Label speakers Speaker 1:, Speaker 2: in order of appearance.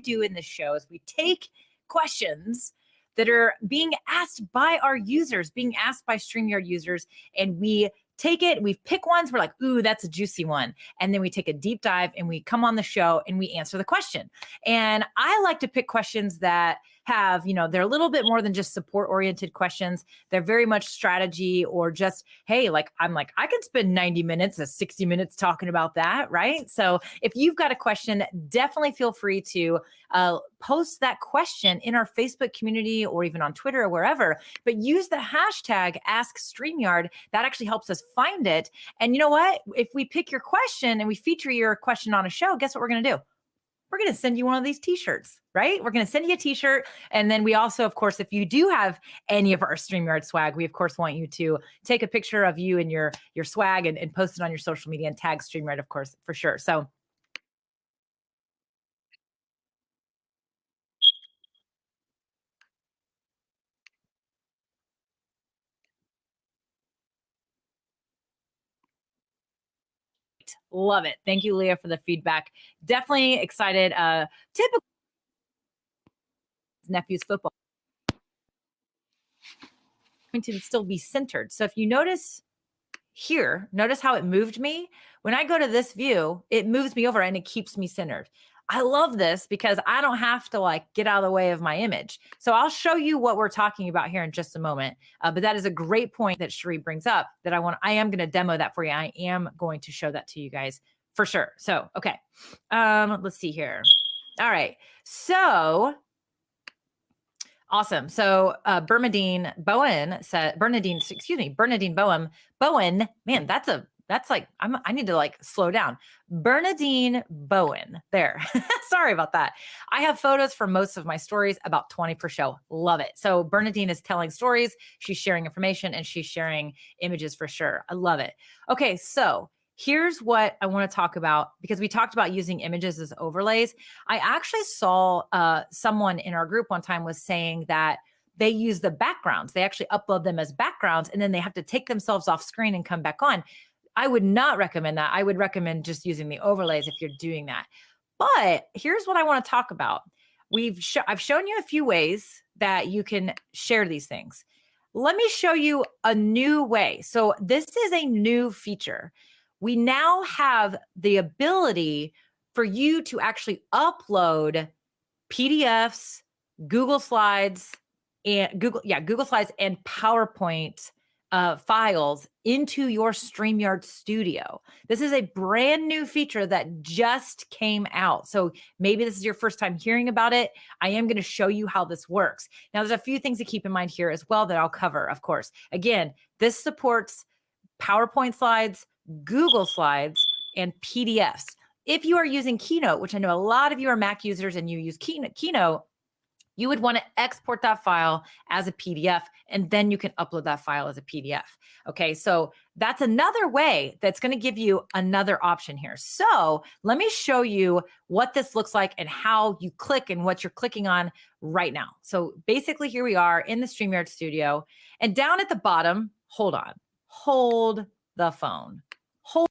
Speaker 1: do in this show is we take questions that are being asked by our users, being asked by StreamYard users, and we take it, we pick ones, we're like, ooh, that's a juicy one. And then we take a deep dive and we come on the show and we answer the question. And I like to pick questions that have, they're a little bit more than just support oriented questions. They're very much strategy or just, hey, I could spend 90 minutes or 60 minutes talking about that, right? So if you've got a question, definitely feel free to post that question in our Facebook community or even on Twitter or wherever, but use the hashtag #AskStreamYard. That actually helps us find it. And you know what? If we pick your question and we feature your question on a show, guess what we're going to do? We're going to send you one of these t-shirts, right? We're going to send you a t-shirt. And then we also, of course, if you do have any of our StreamYard swag, we of course want you to take a picture of you and your swag and post it on your social media and tag StreamYard, of course, for sure. So love it. Thank you, Leah, for the feedback. Definitely excited. Typical nephew's football going to still be centered. So if you notice here, notice how it moved me. When I go to this view, it moves me over and it keeps me centered. I love this because I don't have to get out of the way of my image. So I'll show you what we're talking about here in just a moment. But that is a great point that Cherie brings up that I am going to demo that for you. I am going to show that to you guys for sure. So, okay. Let's see here. All right. So awesome. So Bernadine Bowen, man, I need to slow down. Bernadine Bowen there. Sorry about that. I have photos for most of my stories, about 20 per show. Love it. So Bernadine is telling stories. She's sharing information and she's sharing images for sure. I love it. Okay. So here's what I want to talk about, because we talked about using images as overlays. I actually saw someone in our group one time was saying that they use the backgrounds. They actually upload them as backgrounds and then they have to take themselves off screen and come back on. I would not recommend that. I would recommend just using the overlays if you're doing that. But here's what I want to talk about. I've shown you a few ways that you can share these things. Let me show you a new way. So this is a new feature. We now have the ability for you to actually upload PDFs, Google Slides, and Google Slides and PowerPoint files into your StreamYard studio. This is a brand new feature that just came out. So maybe this is your first time hearing about it. I am going to show you how this works. Now, there's a few things to keep in mind here as well that I'll cover, of course. Again, this supports PowerPoint slides, Google Slides, and PDFs. If you are using Keynote, which I know a lot of you are Mac users and you use Keynote, you would want to export that file as a PDF, and then you can upload that file as a PDF. Okay, so that's another way that's going to give you another option here. So let me show you what this looks like and how you click and what you're clicking on right now. So basically here we are in the StreamYard studio, and down at the bottom, hold the phone. Hold